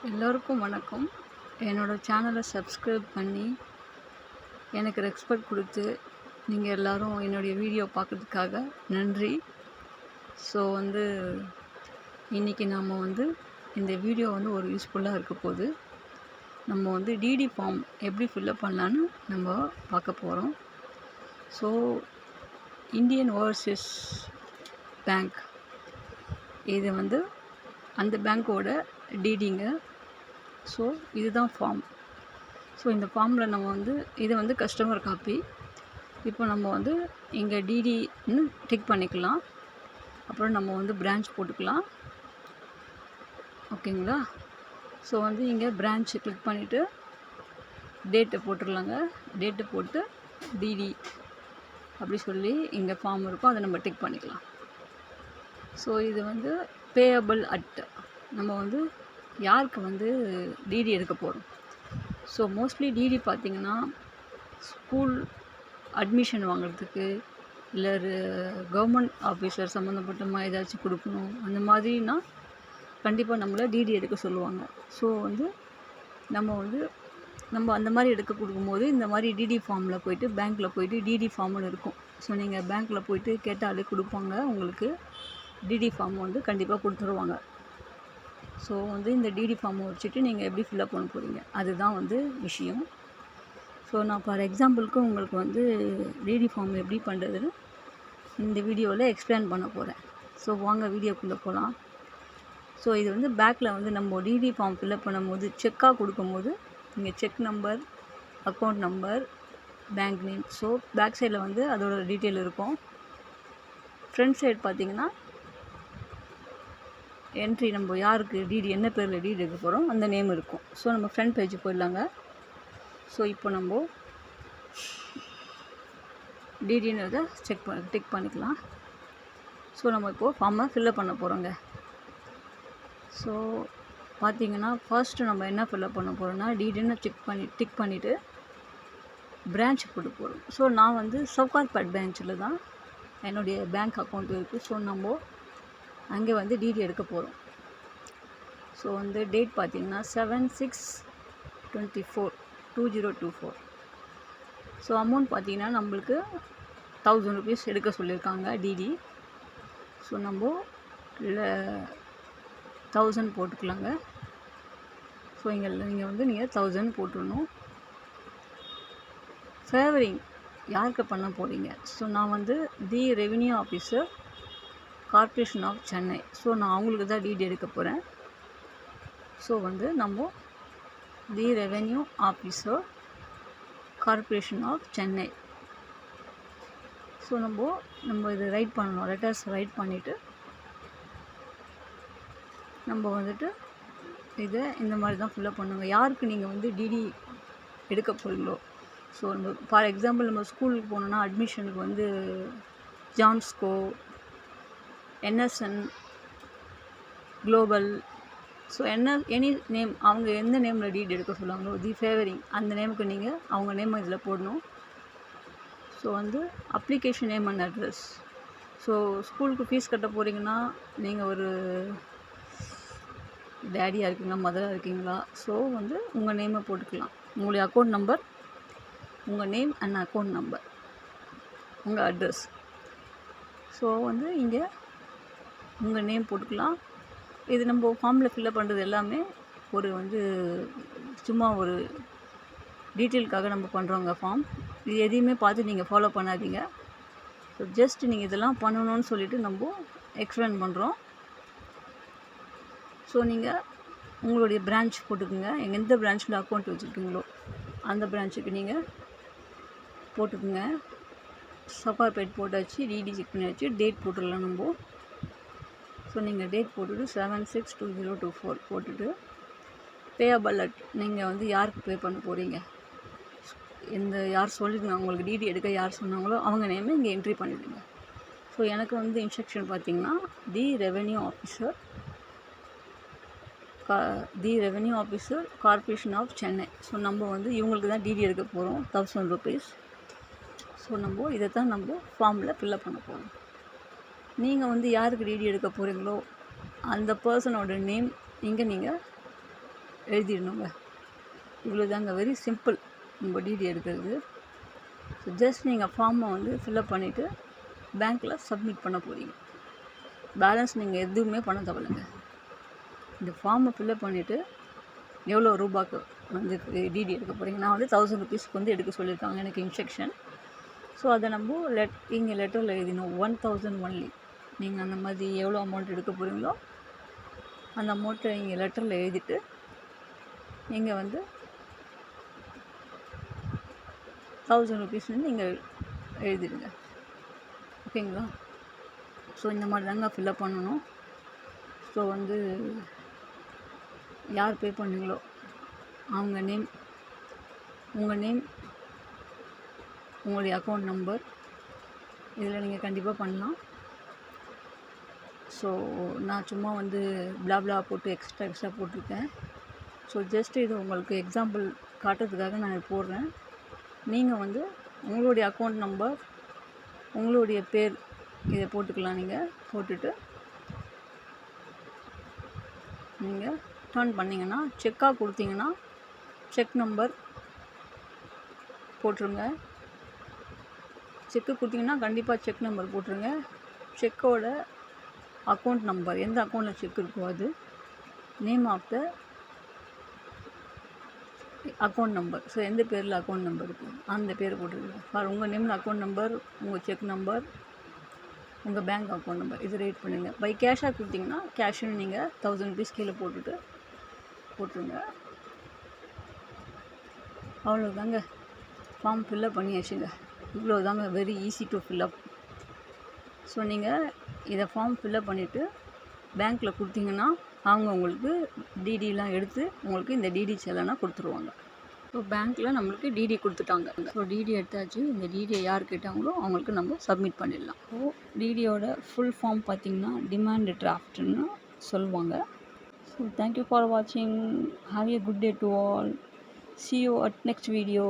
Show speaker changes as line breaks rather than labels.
எல்லோருக்கும் வணக்கம். என்னோடய சேனலை சப்ஸ்கிரைப் பண்ணி எனக்கு ரெஸ்பெக்ட் கொடுத்து நீங்கள் எல்லோரும் என்னுடைய வீடியோ பார்க்குறதுக்காக நன்றி. ஸோ இன்றைக்கி நாம் இந்த வீடியோ ஒரு யூஸ்ஃபுல்லாக இருக்க போகுது. நம்ம டிடி ஃபார்ம் எப்படி ஃபில்லப் பண்ணலான்னு நம்ம பார்க்க போகிறோம். ஸோ இந்தியன் ஓவர்சீஸ் பேங்க் இது அந்த பேங்க்கோட டிடிங்க. ஸோ இதுதான் ஃபார்ம். ஸோ இந்த ஃபார்மில் நம்ம இது கஸ்டமர் காப்பி. இப்போ நம்ம இங்கே டிடின்னு டிக் பண்ணிக்கலாம். அப்புறம் நம்ம பிரான்ச் போட்டுக்கலாம். ஓகேங்களா? ஸோ இங்கே பிரான்ச் கிளிக் பண்ணிவிட்டு டேட்டை போட்டுடலாங்க. டேட்டை போட்டு டிடி அப்படி சொல்லி இங்கே ஃபார்ம் இருக்கும், அதை நம்ம டிக் பண்ணிக்கலாம். ஸோ இது பேயபிள் அட் நம்ம யாருக்கு டிடி எடுக்க போகிறோம். ஸோ மோஸ்ட்லி டிடி பார்த்திங்கன்னா ஸ்கூல் அட்மிஷன் வாங்குறதுக்கு இல்லை கவர்மெண்ட் ஆஃபீஸர் சம்மந்தப்பட்டமாக ஏதாச்சும் கொடுக்கணும், அந்த மாதிரினா கண்டிப்பாக நம்மளை டிடி எடுக்க சொல்லுவாங்க. ஸோ நம்ம அந்த மாதிரி எடுக்க கொடுக்கும்போது இந்த மாதிரி டிடி ஃபார்மில் போய்ட்டு பேங்க்கில் போய்ட்டு டிடி ஃபார்ம்னு இருக்கும். ஸோ நீங்கள் பேங்க்கில் போய்ட்டு கேட்டாலே கொடுப்பாங்க. உங்களுக்கு டிடி ஃபார்ம் கண்டிப்பாக கொடுத்துருவாங்க. ஸோ இந்த டிடி ஃபார்மை வச்சுட்டு நீங்கள் எப்படி ஃபில்லப் பண்ண போகிறீங்க, அதுதான் விஷயம். ஸோ நான் ஃபார் எக்ஸாம்பிளுக்கு உங்களுக்கு டிடி ஃபார்ம் எப்படி பண்ணுறதுன்னு இந்த வீடியோவில் எக்ஸ்பிளைன் பண்ண போகிறேன். ஸோ வாங்க வீடியோக்குள்ளே போகலாம். ஸோ இது பேக்கில் நம்ம டிடி ஃபார்ம் ஃபில்லப் பண்ணும்போது செக்காக கொடுக்கும்போது இங்கே check number, account number, bank name. So back சைடில் அதோட டீட்டெயில் இருக்கும். ஃப்ரண்ட் சைடு பார்த்திங்கன்னா என்ட்ரி, நம்ம யாருக்கு டிடி, என்ன பேரில் டிடி எடுக்க போகிறோம் அந்த நேம் இருக்கும். ஸோ நம்ம ஃப்ரண்ட் பேஜ் போயிடலாங்க. ஸோ இப்போ நம்ம டிடின்றதை டிக் பண்ணிக்கலாம். ஸோ நம்ம இப்போது ஃபார்மை ஃபில்லப் பண்ண போகிறோங்க. ஸோ பார்த்திங்கன்னா ஃபர்ஸ்ட்டு நம்ம என்ன ஃபில்லப் பண்ண போகிறோம்னா டிடின்னு டிக் பண்ணிவிட்டு பிரான்ச் போட்டு போகிறோம். ஸோ நான் சவுகார்பேட் பிரான்ச்சில் தான் என்னுடைய பேங்க் அக்கௌண்ட் இருக்குது. ஸோ நம்ம அங்கே டிடி எடுக்க போகிறோம். ஸோ டேட் பார்த்திங்கன்னா 7/6/2024. ஸோ அமௌண்ட் பார்த்திங்கன்னா நம்மளுக்கு 1000 rupees எடுக்க சொல்லியிருக்காங்க டிடி. ஸோ நம்ம 1000 போட்டுக்கலாங்க. ஸோ நீங்கள் 1000 போட்டுடணும். ஃபேவரிங் யாருக்கு பண்ண போகிறீங்க? ஸோ நான் the revenue officer, corporation of Chennai. So நான் அவங்களுக்கு தான் டிடி எடுக்க போகிறேன். ஸோ நம்ம the revenue officer, corporation of Chennai. So நம்ம இது ரைட் பண்ணணும். லெட்டர்ஸ் ரைட் பண்ணிவிட்டு நம்ம இதை இந்த மாதிரி தான் ஃபில்லப் பண்ணுங்க. யாருக்கு நீங்கள் டிடி எடுக்க போகிறீங்களோ. ஸோ நம்ம ஃபார் எக்ஸாம்பிள் நம்ம ஸ்கூலுக்கு போனோன்னா அட்மிஷனுக்கு ஜான்ஸ்கோ, N S N, global, so any name, அவங்க எந்த நேமில் டிடி எடுக்க சொல்லுவாங்களோ, தி ஃபேவரிங் அந்த நேமுக்கு நீங்கள் அவங்க நேம் இதில் போடணும். So application name and address. So ஸ்கூலுக்கு ஃபீஸ் கட்ட போகிறீங்கன்னா நீங்கள் ஒரு டேடியாக இருக்கீங்களா, மதராக இருக்கீங்களா, ஸோ உங்கள் நேமை போட்டுக்கலாம். உங்களுடைய அக்கௌண்ட் நம்பர், உங்கள் நேம் அண்ட் அக்கௌண்ட் நம்பர், உங்கள் அட்ரஸ். ஸோ இங்கே உங்கள் நேம் போட்டுக்கலாம். இது நம்ம ஃபார்மில் ஃபில்லப் பண்ணுறது எல்லாமே ஒரு சும்மா ஒரு டீட்டெயிலுக்காக நம்ம பண்ணுறோங்க ஃபார்ம். இது எதையுமே பார்த்து நீங்கள் ஃபாலோ பண்ணாதீங்க. ஸோ ஜஸ்ட் நீங்கள் இதெல்லாம் பண்ணணும்னு சொல்லிவிட்டு நம்ம எக்ஸ்பிளைன் பண்ணுறோம். ஸோ நீங்கள் உங்களுடைய பிரான்ச் போட்டுக்குங்க. எந்த பிரான்ச்சில் அக்கௌண்ட் வச்சுருக்கீங்களோ அந்த பிரான்ச்சுக்கு நீங்கள் போட்டுக்குங்க. சவுகார்பேட் போட்டாச்சு, டிடி செக் பண்ணியாச்சு, டேட் போட்டுடலாம் நம்ம. ஸோ நீங்கள் டேட் போட்டுட்டு 7/6/2024 போட்டுட்டு பேயபிள் அட் நீங்கள் யாருக்கு பே பண்ண போகிறீங்க, யார் சொல்லியிருந்தாங்க உங்களுக்கு டிடி எடுக்க யார் சொன்னாங்களோ அவங்க நேமை இங்கே என்ட்ரி பண்ணிவிடுங்க. ஸோ எனக்கு இன்ஸ்ட்ரக்ஷன் பார்த்திங்கன்னா the revenue officer, corporation of Chennai. So நம்ம இவங்களுக்கு தான் டிடி எடுக்க போகிறோம், 1000 rupees. ஸோ நம்ம இதை தான் நம்ம ஃபார்மில் ஃபில்லப் பண்ண போகிறோம். நீங்கள் யாருக்கு டிடி எடுக்க போகிறீங்களோ அந்த பர்சனோட நேம் இங்கே நீங்கள் எழுதிடணுங்க. இவ்வளோ தாங்க, வெரி சிம்பிள் உங்கள் டிடி எடுக்கிறது. ஸோ ஜஸ்ட் நீங்கள் ஃபார்மை வந்து ஃபில்அப் பண்ணிவிட்டு பேங்க்கில் சப்மிட் பண்ண போகிறீங்க. பேலன்ஸ் நீங்கள் எதுவுமே பண்ண தேவையில்லைங்க. இந்த ஃபார்மை ஃபில்அப் பண்ணிவிட்டு எவ்வளோ ரூபாய்க்கு வந்து டிடி எடுக்க போகிறீங்க. நான் வந்து 1000 ருபீஸ்க்கு வந்து எடுக்க சொல்லியிருக்காங்க எனக்கு இன்ஸ்ட்ரக்ஷன். ஸோ அதை நம்ம இங்கே லெட்டரில் எழுதினோம் 1000 ஒன்லி. நீங்கள் அந்த மாதிரி எவ்வளோ அமௌண்ட் எடுக்க போகிறீங்களோ அந்த அமௌண்ட்டை இங்கே லெட்டரில் எழுதிட்டு நீங்கள் வந்து 1000 ருபீஸ் வந்து நீங்கள் எழுதிடுங்க. ஓகேங்களா? ஸோ இந்த மாதிரி தாங்க ஃபில்அப் பண்ணணும். ஸோ வந்து யார் பே பண்ணீங்களோ அவங்க நேம், உங்கள் நேம், உங்களுடைய அக்கௌண்ட் நம்பர் இதில் நீங்கள் கண்டிப்பாக பண்ணலாம். ஸோ நான் சும்மா வந்து பிளா போட்டு எக்ஸ்ட்ரா போட்டிருக்கேன். ஸோ ஜஸ்ட் இது உங்களுக்கு எக்ஸாம்பிள் காட்டுறதுக்காக நான் போடுறேன். நீங்கள் வந்து உங்களுடைய அக்கௌண்ட் நம்பர், உங்களுடைய பேர் இதை போட்டுக்கலாம். நீங்கள் போட்டுட்டு நீங்கள் டர்ன் பண்ணிங்கன்னா, செக்காக கொடுத்தீங்கன்னா செக் நம்பர் போட்டுருங்க. செக்கு கொடுத்தீங்கன்னா கண்டிப்பாக செக் நம்பர் போட்டுருங்க. செக்கோட அக்கௌண்ட் நம்பர், எந்த அக்கௌண்ட்டில் செக் இருக்கோ அது, name of the account number. So எந்த பேரில் அக்கௌண்ட் நம்பர் இருக்குது அந்த பேர் போட்டுருங்க. ஃபார் உங்கள் நேமில் அக்கௌண்ட் நம்பர், உங்கள் செக் நம்பர், உங்கள் பேங்க் அக்கௌண்ட் நம்பர் இது ரைட் பண்ணுங்கள். பை கேஷாக கொடுத்தீங்கன்னா கேஷுன்னு நீங்கள் 1000 ருபீஸ் கீழே போட்டுருங்க. அவ்வளோதாங்க, ஃபார்ம் ஃபில்அப் பண்ணியாச்சுங்க. இவ்வளோ தாங்க, very easy to fill up. So நீங்கள் இதை ஃபார்ம் ஃபில்அப் பண்ணிவிட்டு பேங்க்கில் கொடுத்தீங்கன்னா அவங்க உங்களுக்கு டிடிலாம் எடுத்து உங்களுக்கு இந்த டிடி செல்லானா கொடுத்துருவாங்க. ஸோ பேங்க்கில் நம்மளுக்கு டிடி கொடுத்துட்டாங்க. ஸோ டிடி எடுத்தாச்சு. இந்த டிடியை யார் கேட்டாங்களோ அவங்களுக்கு நம்ம சப்மிட் பண்ணிடலாம். ஸோ டிடியோட ஃபுல் ஃபார்ம் பார்த்திங்கன்னா டிமாண்ட் டிராஃப்ட்னு சொல்லுவாங்க. ஸோ தேங்க்யூ ஃபார் வாட்சிங். Have a good day to all. See you at next video.